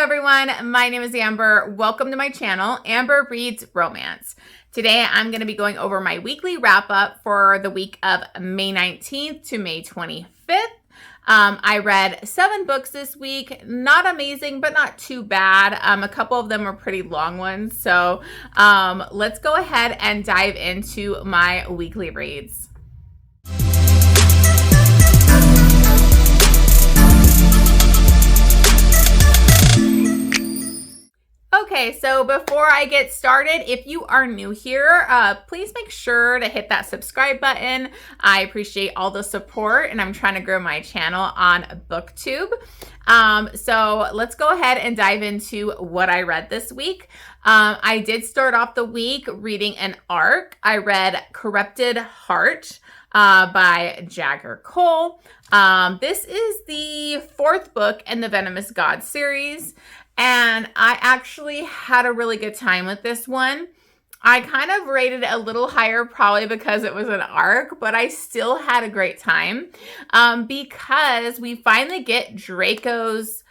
everyone, my name is Amber. Welcome to my channel, Amber Reads Romance. Today I'm going to be going over my weekly wrap up for the week of May 19th to May 25th. I read 7 books this week. Not amazing, but not too bad. A couple of them were pretty long ones. So let's go ahead and dive into my weekly reads. Okay, so before I get started, if you are new here, please make sure to hit that subscribe button. I appreciate all the support, and I'm trying to grow my channel on BookTube. So let's go ahead and dive into what I read this week. I did start off the week reading an arc. I read Corrupted Heart by Jagger. This is the 4th book in the Venomous God series. And I actually had a really good time with this one. I kind of rated it a little higher probably because it was an arc, but I still had a great time because we finally get Kratos,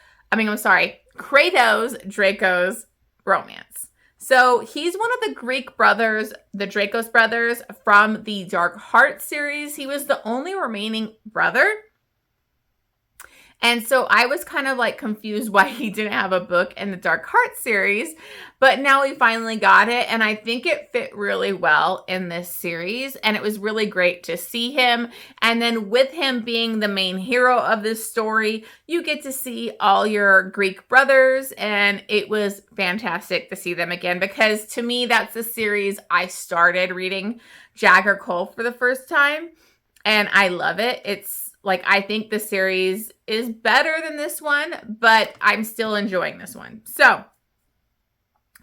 Draco's romance. So he's one of the Greek brothers, the Dracos brothers from the Dark Heart series. He was the only remaining brother. And so I was kind of like confused why he didn't have a book in the Dark Heart series, but now we finally got it. And I think it fit really well in this series. And it was really great to see him. And then with him being the main hero of this story, you get to see all your Greek brothers. And it was fantastic to see them again, because to me, that's the series I started reading Jagger for the first time. And I love it. I think the series is better than this one, but I'm still enjoying this one. So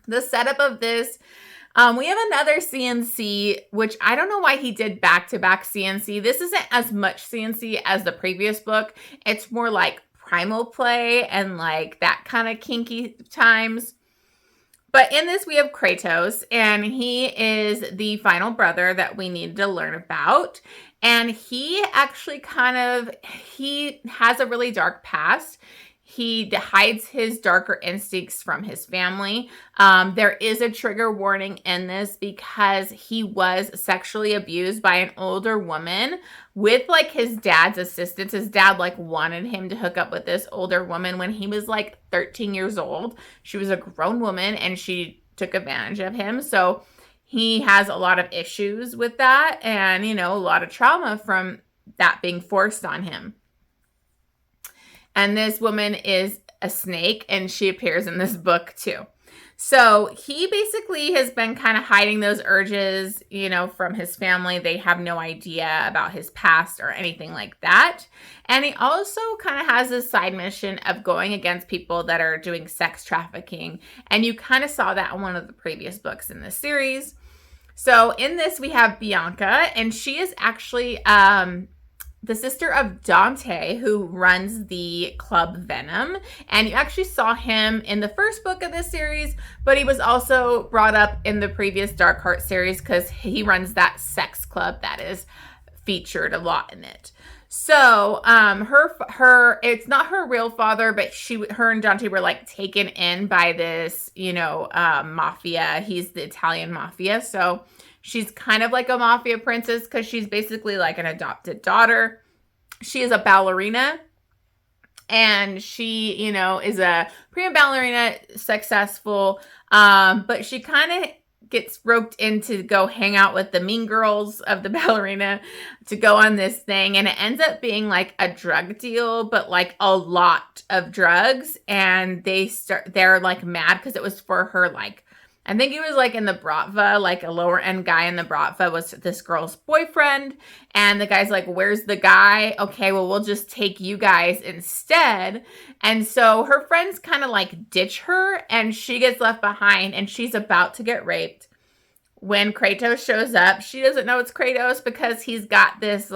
the setup of this, we have another CNC, which I don't know why he did back-to-back CNC. This isn't as much CNC as the previous book. It's more like primal play and like that kind of kinky times. But in this, we have Kratos, and he is the final brother that we need to learn about. And he actually he has a really dark past. He hides his darker instincts from his family. There is a trigger warning in this because he was sexually abused by an older woman with like his dad's assistance. His dad wanted him to hook up with this older woman when he was 13 years old. She was a grown woman and she took advantage of him. So he has a lot of issues with that and, a lot of trauma from that being forced on him. And this woman is a snake, and she appears in this book too. So he basically has been kind of hiding those urges, from his family. They have no idea about his past or anything like that. And he also kind of has this side mission of going against people that are doing sex trafficking. And you kind of saw that in one of the previous books in this series. So in this, we have Bianca, and she is actually the sister of Dante, who runs the Club Venom. And you actually saw him in the first book of this series, but he was also brought up in the previous Dark Heart series because he runs that sex club that is featured a lot in it. So it's not her real father, but her and Dante were taken in by this, mafia. He's the Italian mafia. So she's kind of like a mafia princess because she's basically like an adopted daughter. She is a ballerina, and she, is a prima ballerina, successful, but she kind of gets roped in to go hang out with the mean girls of the ballerina to go on this thing. And it ends up being a drug deal, but a lot of drugs. And they're mad because it was for her, I think he was in the Bratva, a lower end guy in the Bratva was this girl's boyfriend. And the guy's where's the guy? Okay, well, we'll just take you guys instead. And so her friends kind of ditch her, and she gets left behind, and she's about to get raped. When Kratos shows up, she doesn't know it's Kratos because he's got this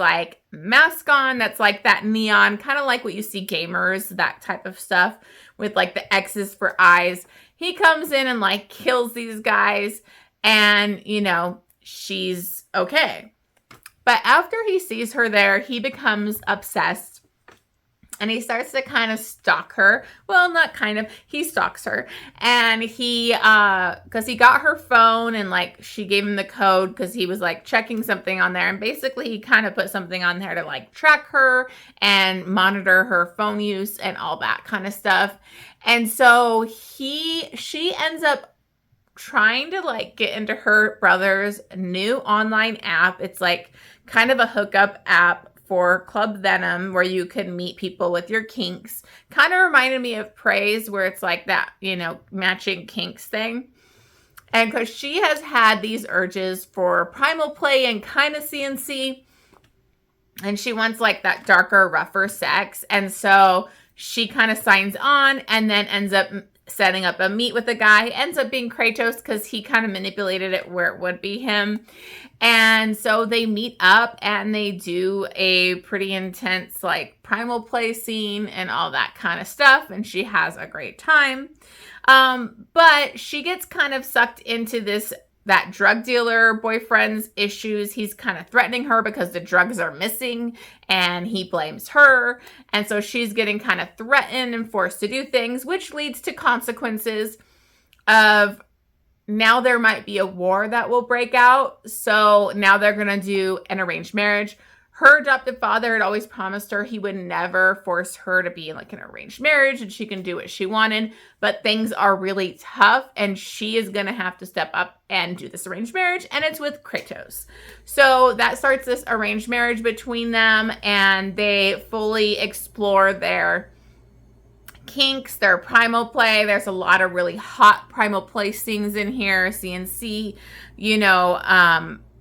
mask on that's that neon, kind of like what you see gamers, that type of stuff with the X's for eyes. He comes in and kills these guys, and she's okay. But after he sees her there, he becomes obsessed And he starts to kind of stalk her. Well, not kind of. He stalks her. And he, because he got her phone and like she gave him the code because he was like checking something on there. And basically he kind of put something on there to like track her and monitor her phone use and all that kind of stuff. And so she ends up trying to like get into her brother's new online app. It's like kind of a hookup app for Club Venom where you can meet people with your kinks. Kind of reminded me of Praise where it's like that, you know, matching kinks thing. And because she has had these urges for primal play and kind of CNC, and she wants like that darker, rougher sex. And so she kind of signs on and then ends up setting up a meet with a guy. Ends up being Kratos because he kind of manipulated it where it would be him. And so they meet up and they do a pretty intense like primal play scene and all that kind of stuff. And she has a great time. But she gets kind of sucked into that drug dealer boyfriend's issues. He's kind of threatening her because the drugs are missing and he blames her. And so she's getting kind of threatened and forced to do things, which leads to consequences of now there might be a war that will break out. So now they're going to do an arranged marriage. Her adoptive father had always promised her he would never force her to be in like an arranged marriage and she can do what she wanted. But things are really tough and she is going to have to step up and do this arranged marriage. And it's with Kratos. So that starts this arranged marriage between them and they fully explore their kinks, their primal play. There's a lot of really hot primal play scenes in here. CNC,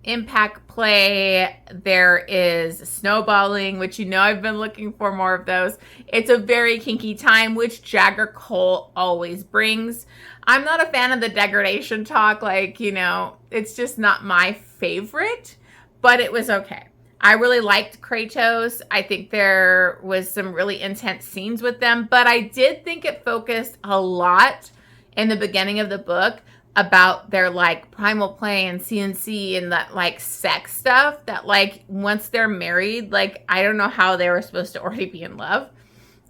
impact play. There is snowballing, which I've been looking for more of those. It's a very kinky time, which Jagger Cole always brings. I'm not a fan of the degradation talk. It's just not my favorite, but it was okay. I really liked Kratos. I think there was some really intense scenes with them, but I did think it focused a lot in the beginning of the book about their primal play and CNC and that sex stuff that once they're married, I don't know how they were supposed to already be in love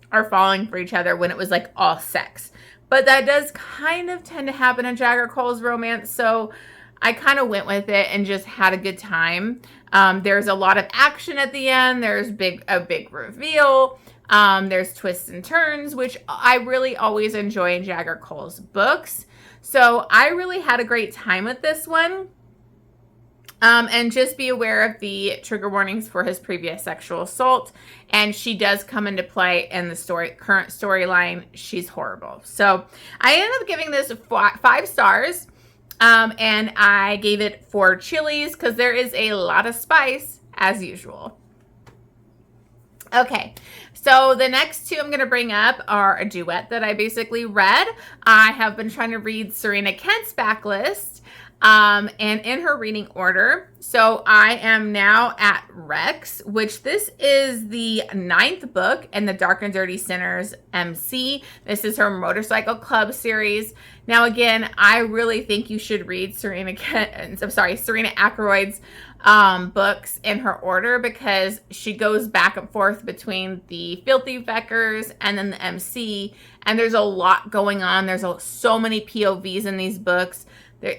or falling for each other when it was all sex. But that does kind of tend to happen in Jagger Cole's romance. So I kind of went with it and just had a good time. There's a lot of action at the end. There's a big reveal. There's twists and turns, which I really always enjoy in Jagger Cole's books. So I really had a great time with this one. And just be aware of the trigger warnings for his previous sexual assault. And she does come into play in the current storyline. She's horrible. So I ended up giving this 5 stars. And I gave it 4 chilies because there is a lot of spice as usual. Okay, so the next 2 I'm going to bring up are a duet that I basically read. I have been trying to read Serena Kent's backlist, and in her reading order. So I am now at Rex, which this is the 9th book in the Dark and Dirty Sinners MC. This is her Motorcycle Club series. Now, again, I really think you should read Serena Akeroyd's books in her order because she goes back and forth between the Filthy Feckers and then the MC, and there's a lot going on. There's so many POVs in these books.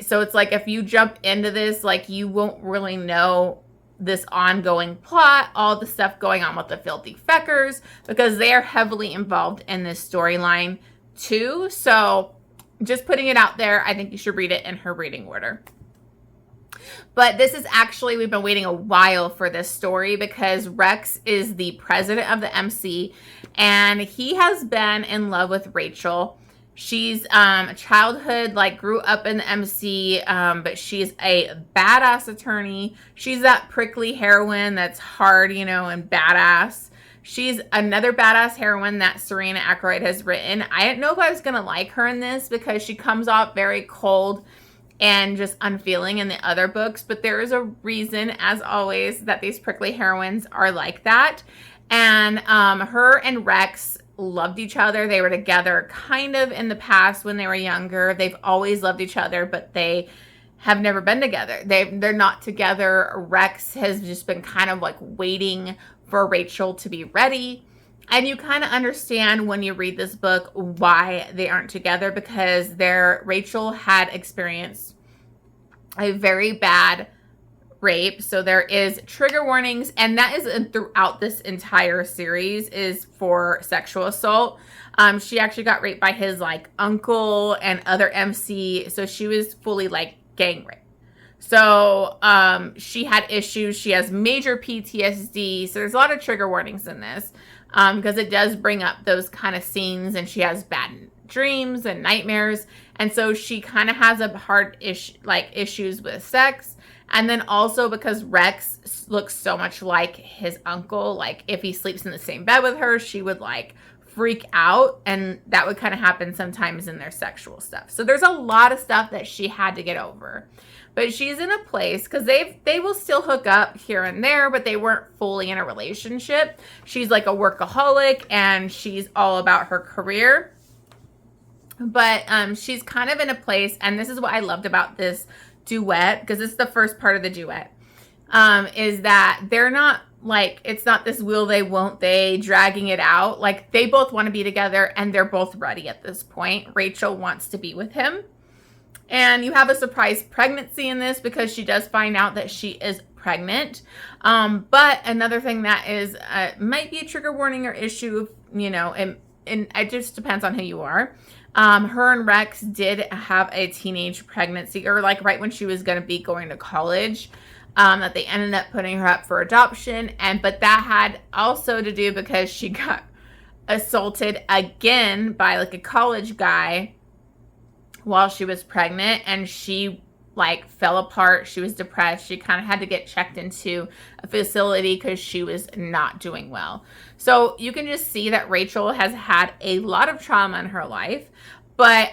So it's if you jump into this, you won't really know this ongoing plot, all the stuff going on with the Filthy Feckers, because they are heavily involved in this storyline too. So just putting it out there, I think you should read it in her reading order. But this is actually, we've been waiting a while for this story because Rex is the president of the MC and he has been in love with Rachel. She's childhood, grew up in the MC, but she's a badass attorney. She's that prickly heroine that's hard, and badass. She's another badass heroine that Serena Akeroyd has written. I didn't know if I was going to like her in this because she comes off very cold and just unfeeling in the other books. But there is a reason, as always, that these prickly heroines are like that. And her and Rex loved each other. They were together kind of in the past when they were younger. They've always loved each other, but they have never been together. They're not together. Rex has just been kind of waiting for Rachel to be ready. And you kind of understand when you read this book why they aren't together, because Rachel had experienced a very bad rape. So there is trigger warnings, and that is throughout this entire series is for sexual assault. She actually got raped by his like uncle and other MC. So she was fully like gang raped. So she had issues. She has major PTSD. So there's a lot of trigger warnings in this because it does bring up those kind of scenes, and she has bad dreams and nightmares. And so she kind of has a hard issues with sex. And then also because Rex looks so much like his uncle, like if he sleeps in the same bed with her, she would like freak out, and that would kind of happen sometimes in their sexual stuff. So there's a lot of stuff that she had to get over. But she's in a place, because they will still hook up here and there, but they weren't fully in a relationship. She's like a workaholic, and she's all about her career. But she's kind of in a place, and this is what I loved about this duet, because it's the first part of the duet, is that they're not like, it's not this will they, won't they, dragging it out. Like, they both want to be together, and they're both ready at this point. Rachel wants to be with him. And you have a surprise pregnancy in this, because she does find out that she is pregnant. But another thing that is might be a trigger warning or issue, you know, and it just depends on who you are. Her and Rex did have a teenage pregnancy, or like right when she was going to be going to college, that they ended up putting her up for adoption. But that had also to do because she got assaulted again by like a college guy while she was pregnant, and she like fell apart. She was depressed. She kind of had to get checked into a facility because she was not doing well. So you can just see that Rachel has had a lot of trauma in her life, but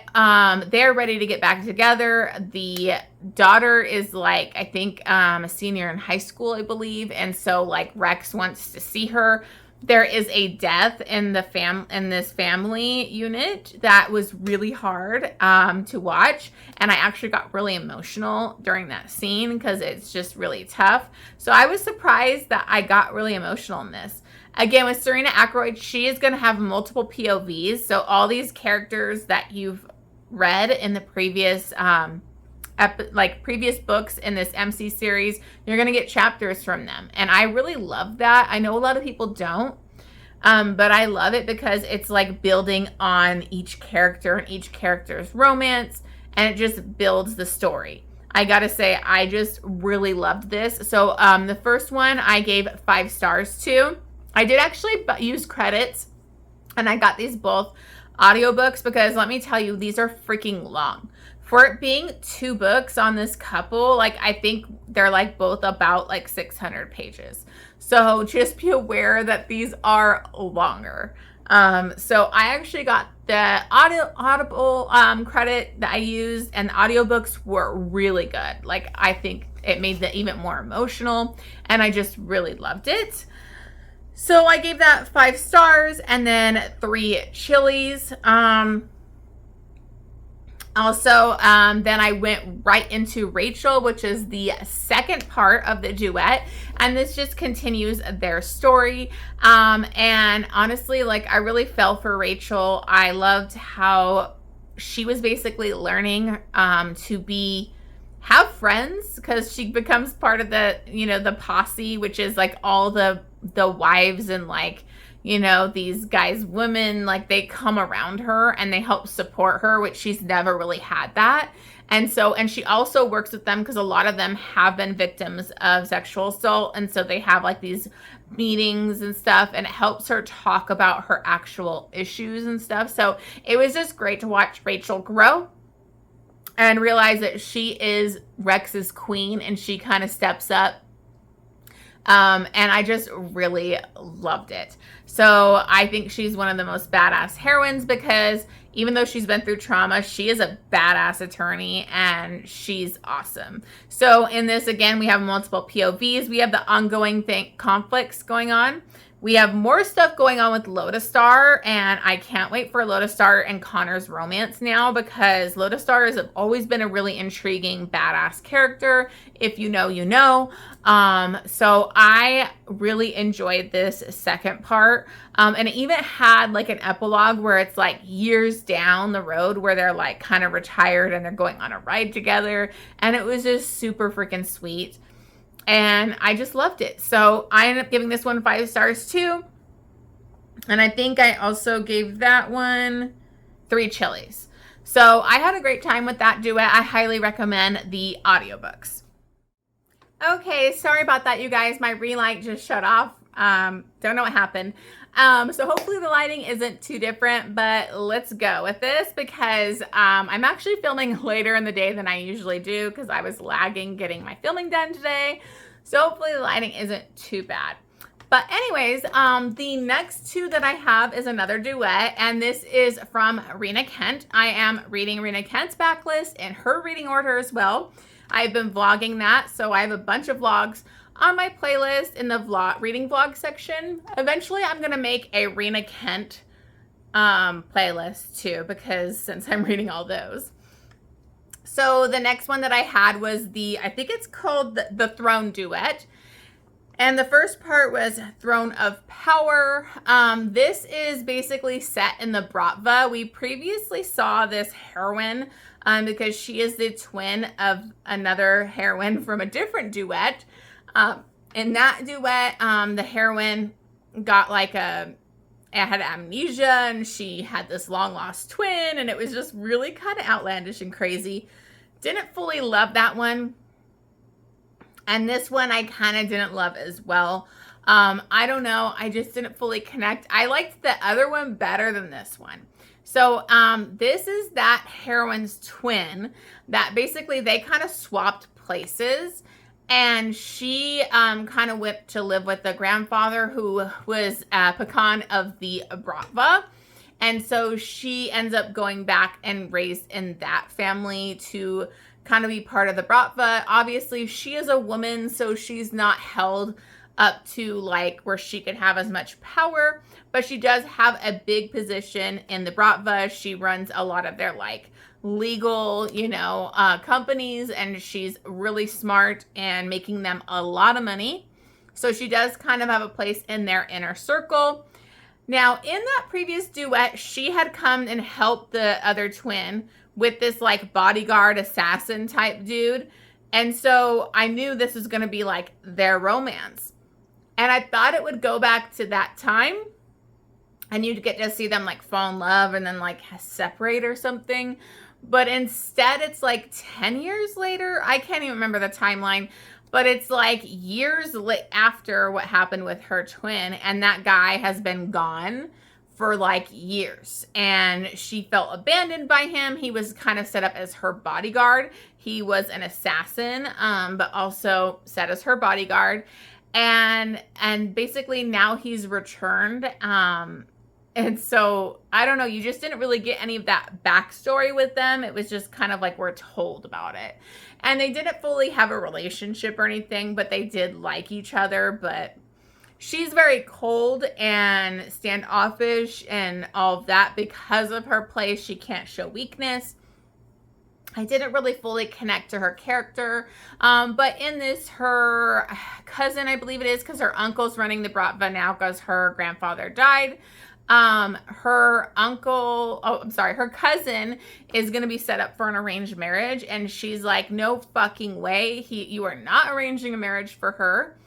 they're ready to get back together. The daughter is like, I think a senior in high school, I believe. And so like Rex wants to see her. There is a death in this family unit that was really hard to watch, and I actually got really emotional during that scene because it's just really tough. So I was surprised that I got really emotional in this. Again, with Serena Akeroyd, she is going to have multiple POVs. So all these characters that you've read in the previous previous books in this MC series, you're going to get chapters from them. And I really love that. I know a lot of people don't, but I love it because it's like building on each character and each character's romance, and it just builds the story. I got to say, I just really loved this. So the first one I gave 5 stars to. I did actually use credits, and I got these both audiobooks because let me tell you, these are freaking long. For it being 2 books on this couple, like I think they're like both about like 600 pages. So just be aware that these are longer. So I actually got the Audible credit that I used, and the audiobooks were really good. Like I think it made it even more emotional, and I just really loved it. So I gave that 5 stars and then 3 chilies. Also, then I went right into Rachel, which is the second part of the duet. And this just continues their story. And honestly, like I really fell for Rachel. I loved how she was basically learning to have friends, because she becomes part of the posse, which is like all the wives and like, these guys, women, like they come around her and they help support her, which she's never really had that. And she also works with them because a lot of them have been victims of sexual assault. And so they have like these meetings and stuff, and it helps her talk about her actual issues and stuff. So it was just great to watch Rachel grow and realize that she is Rex's queen, and she kind of steps up. And I just really loved it. So I think she's one of the most badass heroines, because even though she's been through trauma, she is a badass attorney, and she's awesome. So in this, again, we have multiple POVs. We have the ongoing conflicts going on We have more stuff going on with Lotus Star, and I can't wait for Lotus Star and Connor's romance now, because Lotus Star has always been a really intriguing, badass character. If you know, you know. So I really enjoyed this second part. And it even had like an epilogue where it's like years down the road where they're like kind of retired and they're going on a ride together. And it was just super freaking sweet. And I just loved it. So I ended up giving this one 5 stars too. And I think I also gave that one 3 chilies. So I had a great time with that duet. I highly recommend the audiobooks. Okay, sorry about that, you guys. My ring light just shut off. Don't know what happened. So hopefully the lighting isn't too different, but let's go with this, because I'm actually filming later in the day than I usually do because I was lagging getting my filming done today. So hopefully the lighting isn't too bad. But anyways, the next 2 that I have is another duet, and this is from Rina Kent. I am reading Rina Kent's backlist in her reading order as well. I've been vlogging that, so I have a bunch of vlogs on my playlist in the reading vlog section. Eventually, I'm going to make a Rina Kent playlist too, because since I'm reading all those. So the next one that I had was I think it's called the Throne Duet. And the first part was Throne of Power. This is basically set in the Bratva. We previously saw this heroine because she is the twin of another heroine from a different duet. In that duet, the heroine got had amnesia, and she had this long lost twin, and it was just really kind of outlandish and crazy. Didn't fully love that one. And this one I kind of didn't love as well. I don't know. I just didn't fully connect. I liked the other one better than this one. So this is that heroine's twin that basically they kind of swapped places. And she kind of went to live with the grandfather who was Pecan of the Bratva. And so she ends up going back and raised in that family to kind of be part of the Bratva. Obviously, she is a woman, so she's not held up to like where she could have as much power, but she does have a big position in the Bratva. She runs a lot of their like legal, companies, and she's really smart and making them a lot of money. So she does kind of have a place in their inner circle. Now, in that previous duet, she had come and helped the other twin with this like bodyguard assassin type dude. And so I knew this was going to be like their romance. And I thought it would go back to that time and you'd get to see them like fall in love and then like separate or something. But instead it's like 10 years later. I can't even remember the timeline, but it's like years after what happened with her twin, and that guy has been gone for like years, and she felt abandoned by him. He was kind of set up as her bodyguard. He was an assassin, but also set as her bodyguard. And basically now he's returned. And so, I don't know, you just didn't really get any of that backstory with them. It was just kind of like we're told about it. And they didn't fully have a relationship or anything, but they did like each other. But she's very cold and standoffish and all of that because of her place. She can't show weakness. I didn't really fully connect to her character. But in this, her cousin, I believe it is, because her uncle's running the Bratva now because her grandfather died. Her cousin is going to be set up for an arranged marriage. And she's like, no fucking way. You are not arranging a marriage for her.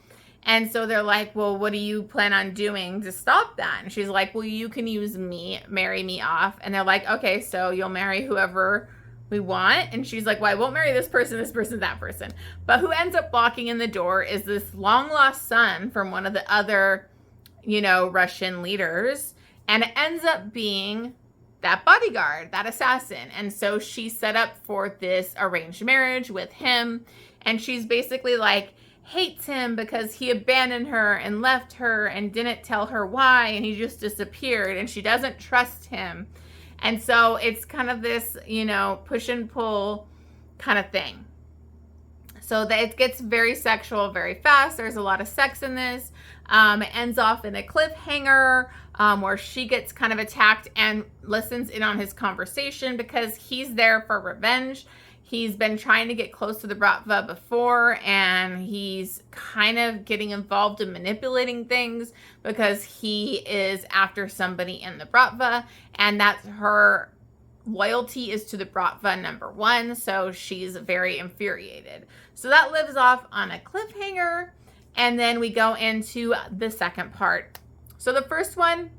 And so they're like, well, what do you plan on doing to stop that? And she's like, well, you can use me, marry me off. And they're like, okay, so you'll marry whoever we want. And she's like, well, I won't marry this person, that person. But who ends up walking in the door is this long lost son from one of the other, Russian leaders. And it ends up being that bodyguard, that assassin. And so she's set up for this arranged marriage with him. And she's basically like, hates him because he abandoned her and left her and didn't tell her why, and he just disappeared, and she doesn't trust him. And so it's kind of this, push and pull kind of thing. So that it gets very sexual very fast. There's a lot of sex in this. It ends off in a cliffhanger where she gets kind of attacked and listens in on his conversation because he's there for revenge. He's been trying to get close to the Bratva before, and he's kind of getting involved in manipulating things because he is after somebody in the Bratva, and that's her loyalty is to the Bratva number one, so she's very infuriated. So that lives off on a cliffhanger, and then we go into the second part. So the first one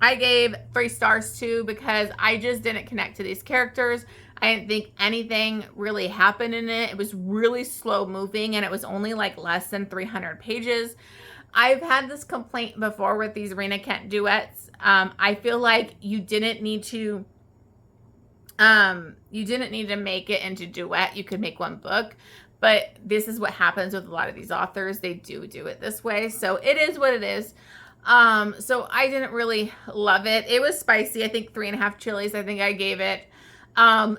I gave 3 stars to because I just didn't connect to these characters. I didn't think anything really happened in it. It was really slow moving, and it was only like less than 300 pages. I've had this complaint before with these Rina Kent duets. I feel like you didn't need to make it into duet. You could make one book, but this is what happens with a lot of these authors. They do it this way. So it is what it is. So I didn't really love it. It was spicy. I think 3.5 chilies. I think I gave it.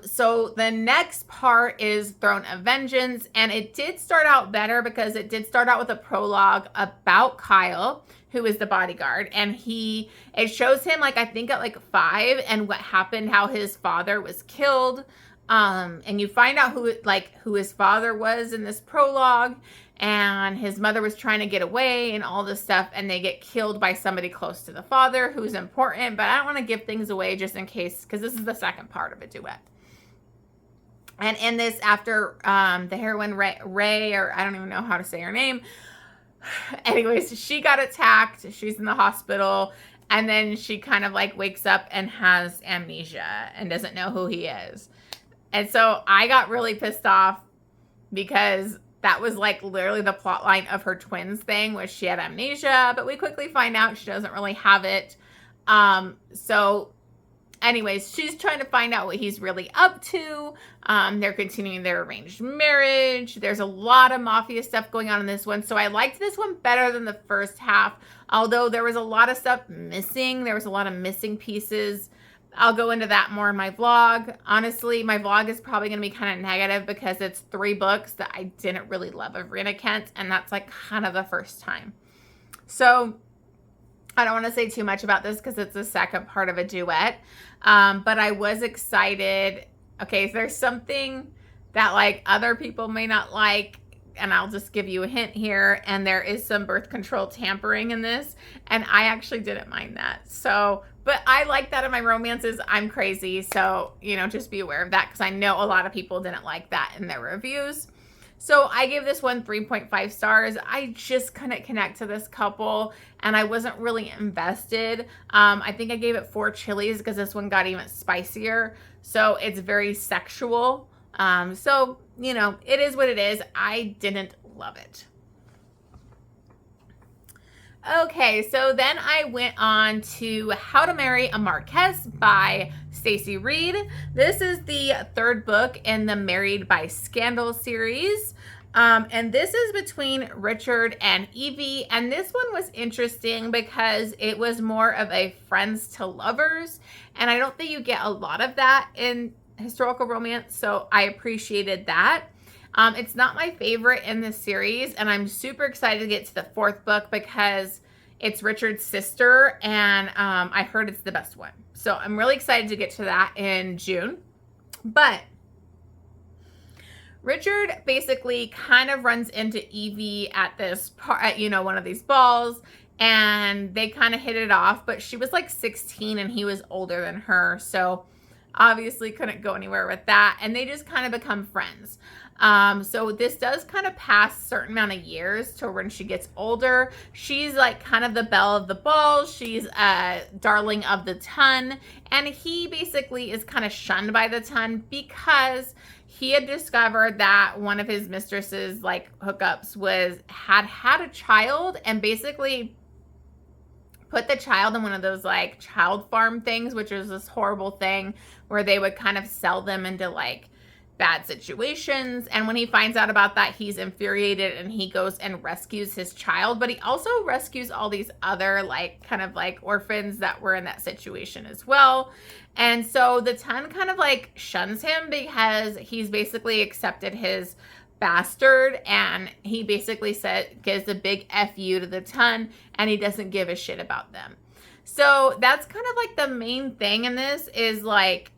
So the next part is Throne of Vengeance, and it did start out better because it did start out with a prologue about Kyle, who is the bodyguard, and it shows him like, I think at like 5 and what happened, how his father was killed. And you find out who his father was in this prologue, and his mother was trying to get away and all this stuff, and they get killed by somebody close to the father who's important, but I don't want to give things away just in case, because this is the second part of a duet. And in this, after the heroine Ray, or I don't even know how to say her name, anyways, she got attacked, she's in the hospital, and then she kind of like wakes up and has amnesia and doesn't know who he is. And so I got really pissed off because that was like literally the plot line of her twins thing, was she had amnesia, but we quickly find out she doesn't really have it. So anyways, she's trying to find out what he's really up to. They're continuing their arranged marriage. There's a lot of mafia stuff going on in this one. So I liked this one better than the first half, although there was a lot of stuff missing. There was a lot of missing pieces. I'll go into that more in my vlog. Honestly, my vlog is probably going to be kind of negative because it's 3 books that I didn't really love of Rina Kent, and that's like kind of the first time. So I don't want to say too much about this because it's the second part of a duet, but I was excited. Okay, so there's something that like other people may not like, and I'll just give you a hint here, and there is some birth control tampering in this, and I actually didn't mind that. So, but I like that in my romances. I'm crazy, so, you know, just be aware of that, because I know a lot of people didn't like that in their reviews. So I gave this one 3.5 stars. I just couldn't connect to this couple, and I wasn't really invested. I think I gave it 4 chilies because this one got even spicier. So it's very sexual. So, you know, it is what it is. I didn't love it. Okay, so then I went on to How to Marry a Marquess by Stacy Reid. This is the 3rd book in the Married by Scandal series. And this is between Richard and Evie. And this one was interesting because it was more of a friends to lovers. And I don't think you get a lot of that in historical romance, so I appreciated that. It's not my favorite in the series, and I'm super excited to get to the 4th book because it's Richard's sister, and I heard it's the best one. So I'm really excited to get to that in June. But Richard basically kind of runs into Evie at this part, you know, one of these balls, and they kind of hit it off, but she was like 16 and he was older than her, so obviously couldn't go anywhere with that, and they just kind of become friends. So this does kind of pass a certain amount of years to when she gets older. She's like kind of the belle of the ball. She's a darling of the ton, and he basically is kind of shunned by the ton because he had discovered that one of his mistresses like hookups had a child, and basically put the child in one of those like child farm things, which is this horrible thing where they would kind of sell them into like bad situations. And when he finds out about that, he's infuriated and he goes and rescues his child, but he also rescues all these other like kind of like orphans that were in that situation as well. And so the ton kind of like shuns him because he's basically accepted his bastard, and he basically gives a big F you to the ton, and he doesn't give a shit about them. So that's kind of like the main thing in this is like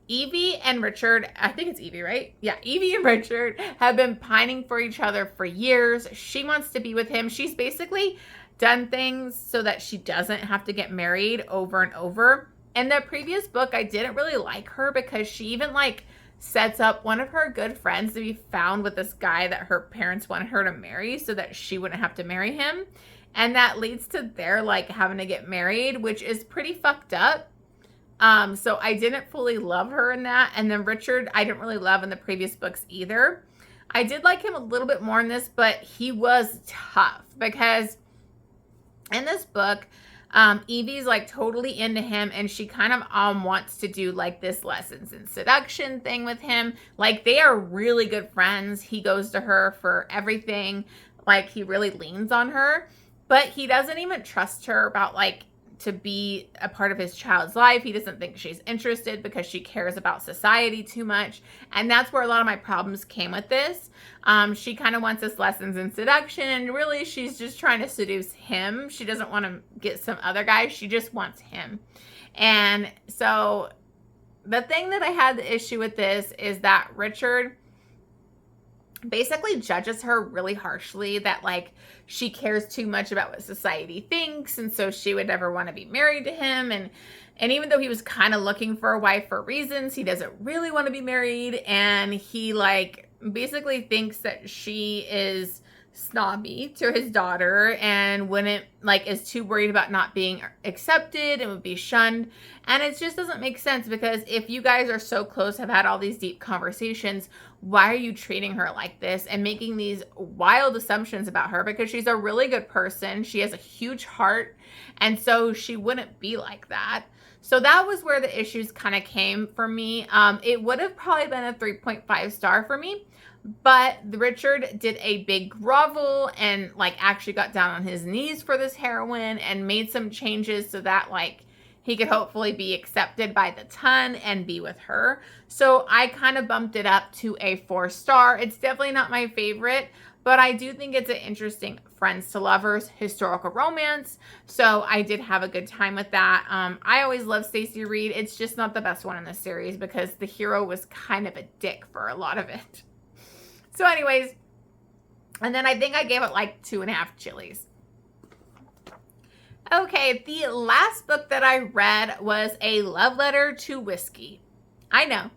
Evie and Richard, I think it's Evie, right? Yeah, Evie and Richard have been pining for each other for years. She wants to be with him. She's basically done things so that she doesn't have to get married over and over. In the previous book, I didn't really like her because she even like sets up one of her good friends to be found with this guy that her parents wanted her to marry so that she wouldn't have to marry him. And that leads to their like having to get married, which is pretty fucked up. So I didn't fully love her in that. And then Richard, I didn't really love in the previous books either. I did like him a little bit more in this, but he was tough because in this book, Evie's like totally into him, and she kind of wants to do like this lessons in seduction thing with him. Like they are really good friends. He goes to her for everything. Like he really leans on her, but he doesn't even trust her about like to be a part of his child's life. He doesn't think she's interested because she cares about society too much. And that's where a lot of my problems came with this. She kind of wants this lessons in seduction, and really she's just trying to seduce him. She doesn't want to get some other guy. She just wants him. And so the thing that I had the issue with this is that Richard basically judges her really harshly, that like she cares too much about what society thinks, and so she would never want to be married to him. And even though he was kind of looking for a wife for reasons, he doesn't really want to be married, and he like basically thinks that she is snobby to his daughter and wouldn't like is too worried about not being accepted and would be shunned. And it just doesn't make sense, because if you guys are so close, have had all these deep conversations, why are you treating her like this and making these wild assumptions about her? Because she's a really good person. She has a huge heart, and so she wouldn't be like that. So that was where the issues kind of came for me. It would have probably been a 3.5 star for me, but Richard did a big grovel and like actually got down on his knees for this heroine and made some changes so that like he could hopefully be accepted by the ton and be with her. So I kind of bumped it up to a 4 star. It's definitely not my favorite, but I do think it's an interesting friends to lovers historical romance. So I did have a good time with that. I always love Stacy Reid. It's just not the best one in the series because the hero was kind of a dick for a lot of it. So anyways, and then I think I gave it like 2.5 chilies. Okay, the last book that I read was A Love Letter to Whiskey. I know,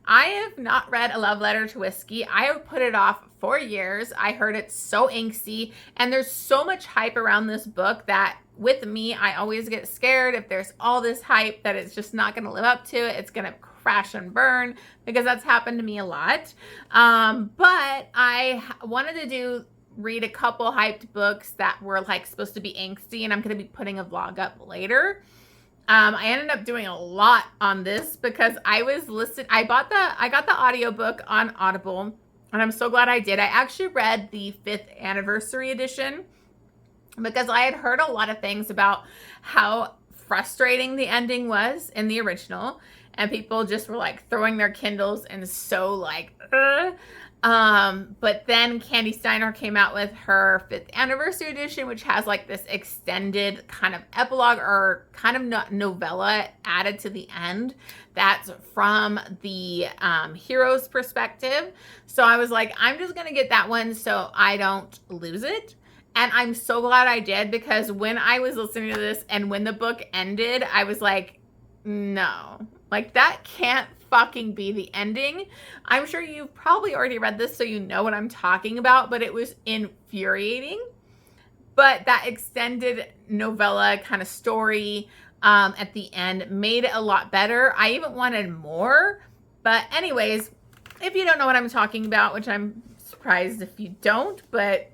I have not read A Love Letter to Whiskey. I have put it off for years. I heard it's so angsty, and there's so much hype around this book that with me, I always get scared if there's all this hype that it's just not going to live up to it. It's going to crash and burn, because that's happened to me a lot. But I wanted to read a couple hyped books that were like supposed to be angsty, and I'm going to be putting a vlog up later. I ended up doing a lot on this because I got the audiobook on Audible, and I'm so glad I did. I actually read the 5th anniversary edition because I had heard a lot of things about how frustrating the ending was in the original, and people just were like throwing their Kindles and so like, but then Kandi Steiner came out with her 5th anniversary edition, which has like this extended kind of epilogue or kind of novella added to the end that's from the hero's perspective. So I was like, I'm just going to get that one so I don't lose it. And I'm so glad I did, because when I was listening to this and when the book ended, I was like, no, like that can't fucking be the ending. I'm sure you've probably already read this, so you know what I'm talking about, but it was infuriating. But that extended novella kind of story at the end made it a lot better. I even wanted more. But anyways, if you don't know what I'm talking about, which I'm surprised if you don't, but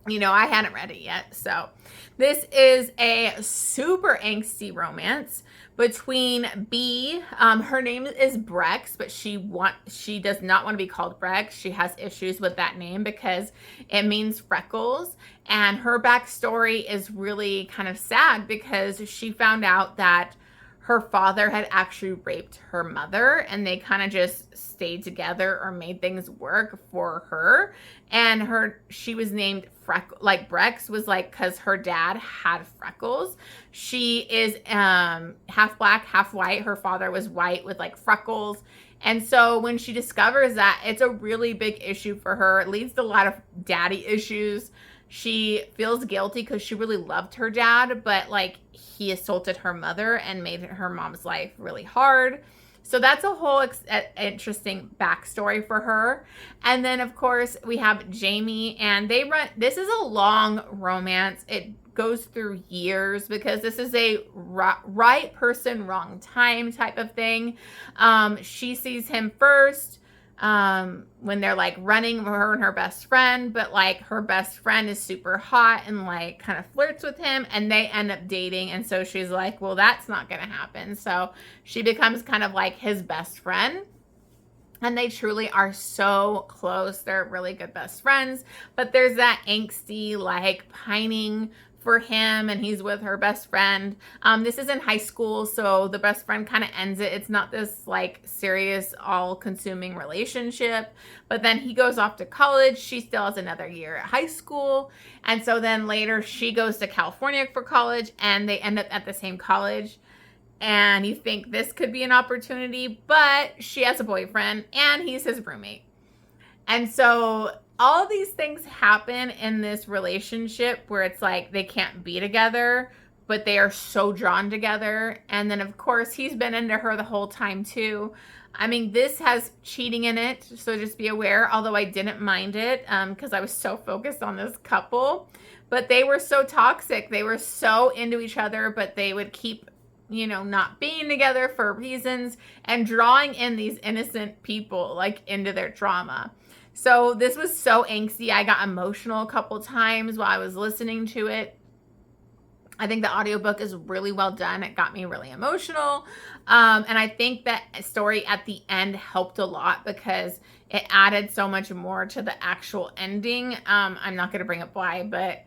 you know, I hadn't read it yet. So this is a super angsty romance between B. Her name is Brex, but she does not want to be called Brex. She has issues with that name because it means freckles. And her backstory is really kind of sad because she found out that her father had actually raped her mother, and they kind of just stayed together or made things work for her. And she was named like Brex was like, because her dad had freckles. She is half black, half white. Her father was white with like freckles. And so when she discovers that, it's a really big issue for her. It leads to a lot of daddy issues. She feels guilty because she really loved her dad, but like he assaulted her mother and made her mom's life really hard. So that's a whole interesting backstory for her. And then of course we have Jamie, and this is a long romance. It goes through years because this is a right person, wrong time type of thing. She sees him first when they're like running, her and her best friend, but like her best friend is super hot and like kind of flirts with him, and they end up dating. And so she's like, well, that's not gonna happen. So she becomes kind of like his best friend, and they truly are so close. They're really good best friends, but there's that angsty like pining for him, and he's with her best friend. This is in high school, so the best friend kind of ends it. It's not this like serious, all-consuming relationship, but then he goes off to college. She still has another year at high school, and so then later she goes to California for college, and they end up at the same college. And you think this could be an opportunity, but she has a boyfriend, and he's his roommate. And so all these things happen in this relationship where it's like they can't be together, but they are so drawn together. And then of course he's been into her the whole time too. I mean, this has cheating in it, so just be aware, although I didn't mind it because I was so focused on this couple. But they were so toxic. They were so into each other, but they would keep, you know, not being together for reasons and drawing in these innocent people like into their drama. So this was so angsty. I got emotional a couple times while I was listening to it. I think the audiobook is really well done. It got me really emotional. And I think that story at the end helped a lot because it added so much more to the actual ending. I'm not going to bring up why, but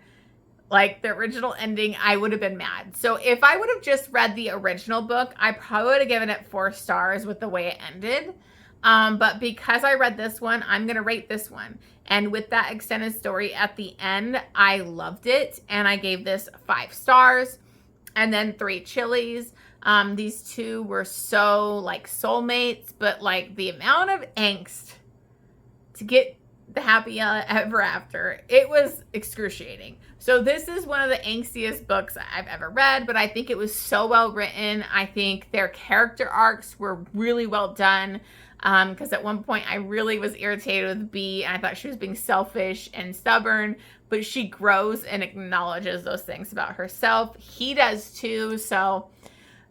like the original ending, I would have been mad. So if I would have just read the original book, I probably would have given it 4 stars with the way it ended. But because I read this one, I'm going to rate this one. And with that extended story at the end, I loved it. And I gave this 5 stars and then 3 chilies. These two were so like soulmates, but like the amount of angst to get the happy ever after, it was excruciating. So this is one of the angstiest books I've ever read, but I think it was so well written. I think their character arcs were really well done. Because at one point I really was irritated with B, and I thought she was being selfish and stubborn, but she grows and acknowledges those things about herself. He does too. So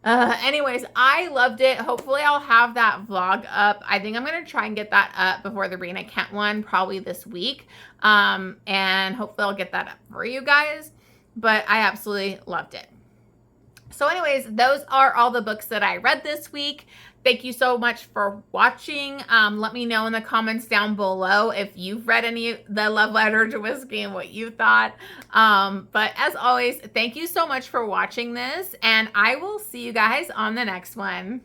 anyways, I loved it. Hopefully I'll have that vlog up. I think I'm going to try and get that up before the Rina Kent one, probably this week. And hopefully I'll get that up for you guys. But I absolutely loved it. So anyways, those are all the books that I read this week. Thank you so much for watching. Let me know in the comments down below if you've read any of the Love Letter to Whiskey and what you thought. But as always, thank you so much for watching this, and I will see you guys on the next one.